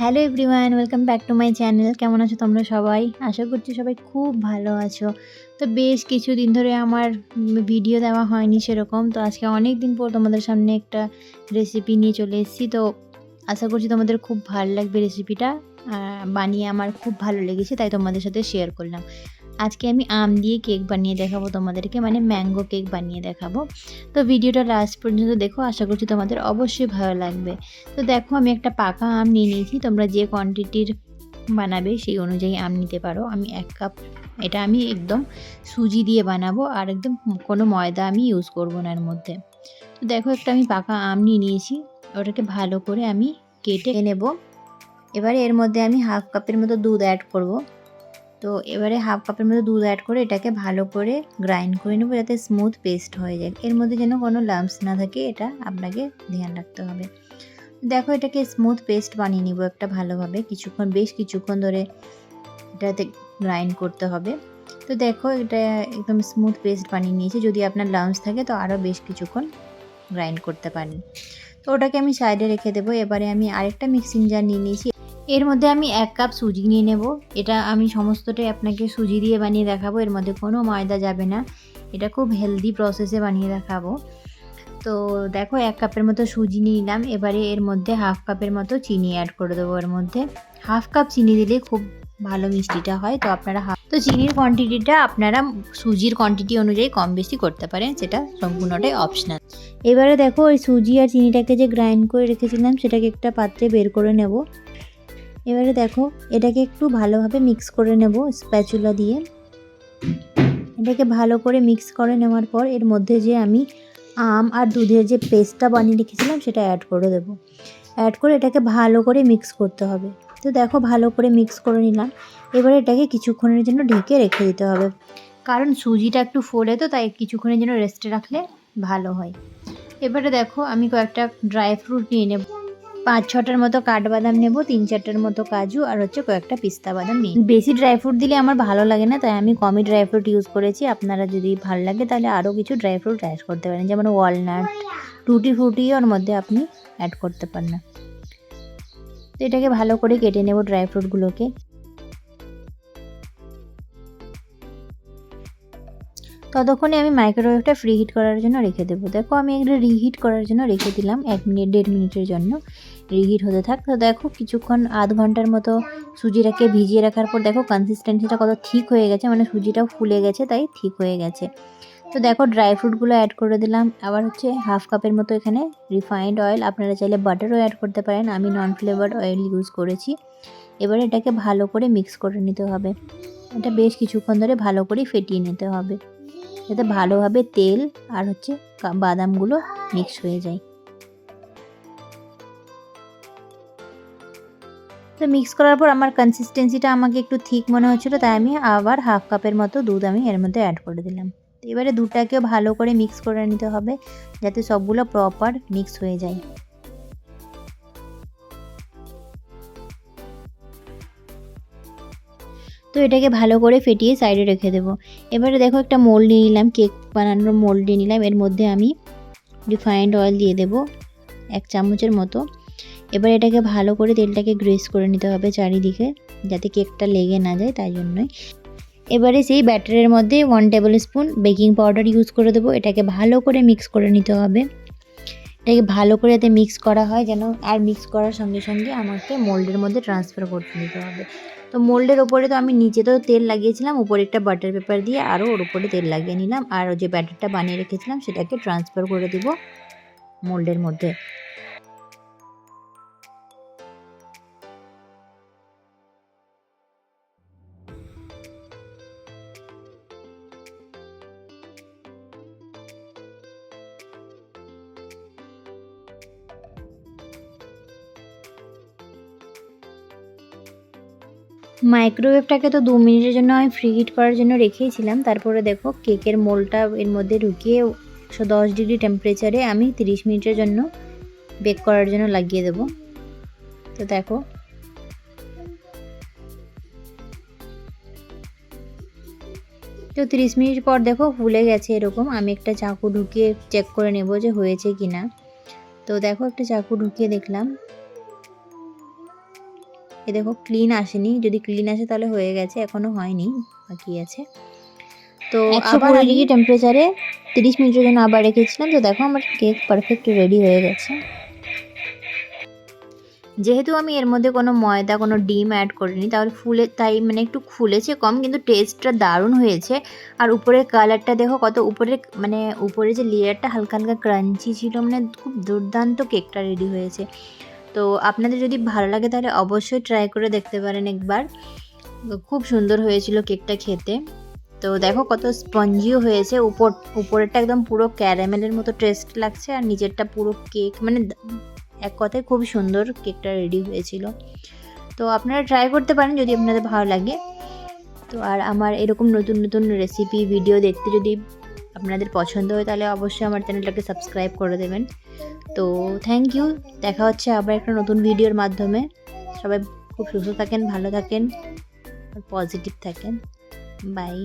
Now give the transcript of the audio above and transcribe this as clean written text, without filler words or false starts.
Hello everyone, welcome back to my channel. কেমন আছো তোমরা সবাই? আশা করছি সবাই খুব ভালো আছো। তো বেশ কিছুদিন ধরে আমার ভিডিও দেওয়া হয়নি সেরকম। তো আজকে অনেক দিন পর তোমাদের সামনে একটা রেসিপি নিয়ে চলে এসেছি। তো আশা করছি তোমাদের খুব ভালো লাগবে রেসিপিটা। বানিয়ে আমার খুব ভালো লেগেছে, তাই তোমাদের সাথে শেয়ার করলাম। আজকে আমি আম দিয়ে কেক বানিয়ে দেখাবো তোমাদেরকে, মানে ম্যাঙ্গো কেক বানিয়ে দেখাবো। তো ভিডিওটা লাস্ট পর্যন্ত দেখো, আশা করছি তোমাদের অবশ্যই ভালো লাগবে। তো দেখো, আমি একটা পাকা আম নিয়ে নিয়েছি। তোমরা যে কোয়ান্টিটির বানাবে সেই অনুযায়ী আম নিতে পারো। আমি 1 কাপ, এটা আমি একদম সুজি দিয়ে বানাবো, আর একদম কোনো ময়দা আমি ইউজ করব না এর মধ্যে। তো দেখো, একটা আমি পাকা আম নিয়ে নিয়েছি, ওটাকে ভালো করে আমি কেটে নেব। এবারে এর মধ্যে আমি 1/2 কাপের মতো দুধ অ্যাড করব। তো এবারে 1/2 কাপের মতো দুধ অ্যাড করে এটাকে ভালো করে গ্রাইন্ড করে নেব, যাতে স্মুথ পেস্ট হয়ে যায়। এর মধ্যে যেন কোনো লাম্পস না থাকে, এটা আপনাকে ধ্যান রাখতে হবে। দেখো, এটাকে স্মুথ পেস্ট বানিয়ে নিব একটা ভালোভাবে, বেশ কিছুক্ষণ ধরে এটাতে গ্রাইন্ড করতে হবে। তো দেখো, এটা একদম স্মুথ পেস্ট বানিয়ে নিয়েছি। যদি আপনার লাম্পস থাকে তো আরও বেশ কিছুক্ষণ গ্রাইন্ড করতে পারেন। তো ওটাকে আমি সাইডে রেখে দেবো। এবারে আমি আরেকটা মিক্সিং জার নিয়ে নিয়েছি। এর মধ্যে আমি 1 কাপ সুজি নিয়ে নেব। এটা আমি সমস্তটাই আপনাকে সুজি দিয়ে বানিয়ে দেখাবো, এর মধ্যে কোনো ময়দা যাবে না। এটা খুব হেলদি প্রসেসে বানিয়ে দেখাবো। তো দেখো, 1 কাপের মতো সুজি নিয়ে নিলাম। এবারে এর মধ্যে 1/2 কাপের মতো চিনি অ্যাড করে দেবো। এর মধ্যে 1/2 কাপ চিনি দিলে খুব ভালো মিষ্টিটা হয়। তো আপনারা তো চিনির কোয়ান্টিটিটা আপনারা সুজির কোয়ান্টিটি অনুযায়ী কম বেশি করতে পারেন, সেটা সম্পূর্ণটাই অপশনাল। এবারে দেখো, ওই সুজি আর চিনিটাকে যে গ্রাইন্ড করে রেখেছিলাম সেটাকে একটা পাত্রে বের করে নেব। এবারে দেখো, এটাকে একটু ভালোভাবে মিক্স করে নেব স্প্যাচুলা দিয়ে। এটাকে ভালো করে মিক্স করে নেওয়ার পর এর মধ্যে যে আমি আম আর দুধের যে পেস্টটা বানিয়ে রেখেছিলাম সেটা অ্যাড করে দেব। অ্যাড করে এটাকে ভালো করে মিক্স করতে হবে। তো দেখো, ভালো করে মিক্স করে নিলাম। এবারে এটাকে কিছুক্ষণের জন্য ঢেকে রেখে দিতে হবে, কারণ সুজিটা একটু ফোলে, তো তাই কিছুক্ষণের জন্য রেস্টে রাখলে ভালো হয়। এবারে দেখো, আমি কয়েকটা ড্রাই ফ্রুট নিয়ে নেব। 5-6টার মতো কাঠবাদাম নেব, 3-4টার মতো কাজু, আর কয়েকটা পিস্তা বাদাম নিই। বেশি ড্রাই ফ্রুট দিলে আমার ভালো লাগে না, তাই আমি কমই ড্রাই ফ্রুট ইউজ করেছি। আপনারা যদি ভালো লাগে তাহলে আরও কিছু ড্রাই ফ্রুট অ্যাড করতে পারেন, যেমন ওয়ালনাট, টুটি ফ্রুটিও ওর মধ্যে আপনি অ্যাড করতে পারেন। তো এটাকে ভালো করে কেটে নেব ড্রাই ফ্রুটগুলোকে। ততক্ষণে আমি মাইক্রোওয়েভটা ফ্রি হিট করার জন্য রেখে দেবো। দেখো, আমি একটা রিহিট করার জন্য রেখে দিলাম 1 মিনিট 1.5 মিনিটের জন্য। রিহিট হতে থাক। তো দেখো, কিছুক্ষণ আধ ঘন্টার মতো সুজিটাকে ভিজিয়ে রাখার পর দেখো কনসিস্টেন্সিটা কত ঠিক হয়ে গেছে, মানে সুজিটাও ফুলে গেছে, তাই ঠিক হয়ে গেছে। তো দেখো, ড্রাই ফ্রুটগুলো অ্যাড করে দিলাম। আবার 1/2 কাপের মতো এখানে রিফাইন্ড অয়েল, আপনারা চাইলে বাটারও অ্যাড করতে পারেন, আমি নন ফ্লেভার্ড অয়েল ইউজ করেছি। এবারে এটাকে ভালো করে মিক্স করে নিতে হবে। এটা বেশ কিছুক্ষণ ধরে ভালো করে ফেটিয়ে নিতে হবে, যাতে ভালোভাবে তেল আর বাদামগুলো মিক্স হয়ে যায়। তো মিক্স করার পর আমার কনসিস্টেন্সিটা আমাকে একটু ঠিক মনে হচ্ছিলো, তাই আমি আবার 1/2 কাপের মতো দুধ আমি এর মধ্যে অ্যাড করে দিলাম। এবারে দুধটাকেও ভালো করে মিক্স করে নিতে হবে, যাতে সবগুলো প্রপার মিক্স হয়ে যায়। তো এটাকে ভালো করে ফেটিয়ে সাইডে রেখে দেবো। এবারে দেখো, একটা মোল্ড নিয়ে নিলাম, কেক বানানোর মোল্ড নিয়ে নিলাম। এর মধ্যে আমি রিফাইন্ড অয়েল দিয়ে দেব 1 চামচের মতো। এবার এটাকে ভালো করে তেলটাকে গ্রেস করে নিতে হবে চারিদিকে, যাতে কেকটা লেগে না যায়, তাই জন্যই। এবারে সেই ব্যাটারের মধ্যে 1 table spoon baking powder use করে দেবো। এটাকে ভালো করে মিক্স করে নিতে হবে। এটাকে ভালো করে যাতে মিক্স করা হয় যেন, আর মিক্স করার সঙ্গে সঙ্গে আমাকে মোল্ডের মধ্যে ট্রান্সফার করতে নিতে হবে। তো মোল্ডের ওপরে তো আমি নিচে তো তেল লাগিয়েছিলাম, উপরে একটা বাটার পেপার দিয়ে আরও ওর উপরে তেল লাগিয়ে নিলাম, আর যে ব্যাটারটা বানিয়ে রেখেছিলাম সেটাকে ট্রান্সফার করে দেব মোল্ডের মধ্যে। মাইক্রোওয়েভটাকে তো 2 মিনিটের জন্য আমি ফ্রি হিট করার জন্য রেখেছিলাম। তারপরে দেখো, কেকের মোল্ডটা এর মধ্যে ঢুকিয়ে 110 ডিগ্রি টেম্পারেচারে আমি 30 মিনিটের জন্য বেক করার জন্য লাগিয়ে দেব। তো দেখো, তো 30 মিনিট পর দেখো ফুলে গেছে এরকম। আমি একটা চাকু ঢুকিয়ে চেক করে নেব যে হয়েছে কি না। তো দেখো, একটা চাকু ঢুকিয়ে দেখলাম এ দেখো ক্লিন আসেনি, যদি ক্লিন আসে তাহলে হয়ে গেছে, এখনও হয়নি, বাকি আছে। তো 120 ডিগ্রি টেম্পারেচারে 30 মিনিটের জন্য আবার রেখেছিলাম। তো দেখো আমার কেক পারফেক্ট রেডি হয়ে গেছে। যেহেতু আমি এর মধ্যে কোনো ময়দা কোনো ডিম অ্যাড করিনি, তাহলে তাই মানে একটু ফুলেছে কম, কিন্তু টেস্টটা দারুণ হয়েছে। আর উপরের কালারটা দেখো কত উপরে যে লেয়ারটা হালকা হালকা ক্রাঞ্চি ছিল, মানে খুব দুর্দান্ত কেকটা রেডি হয়েছে। তো আপনাদের যদি ভালো লাগে তাহলে অবশ্যই ট্রাই করে দেখতে পারেন একবার। খুব সুন্দর হয়েছিল কেকটা খেতে। তো দেখো কত স্পঞ্জিও হয়েছে, উপরেরটা একদম পুরো ক্যারামেলের মতো টেস্ট লাগছে, আর নিচেরটা পুরো কেক, মানে এক কথায় খুব সুন্দর কেকটা রেডি হয়েছিল। তো আপনারা ট্রাই করতে পারেন যদি আপনাদের ভালো লাগে। তো আর আমার এরকম নতুন নতুন রেসিপি ভিডিও দেখতে যদি আপনাদের পছন্দ হয় তাহলে অবশ্যই আমার চ্যানেলটাকে সাবস্ক্রাইব করে দেবেন। তো থ্যাংক ইউ, দেখা হচ্ছে আবার একটা নতুন ভিডিওর মাধ্যমে। সবাই খুব সুস্থ থাকেন, ভালো থাকেন আর পজিটিভ থাকেন। বাই।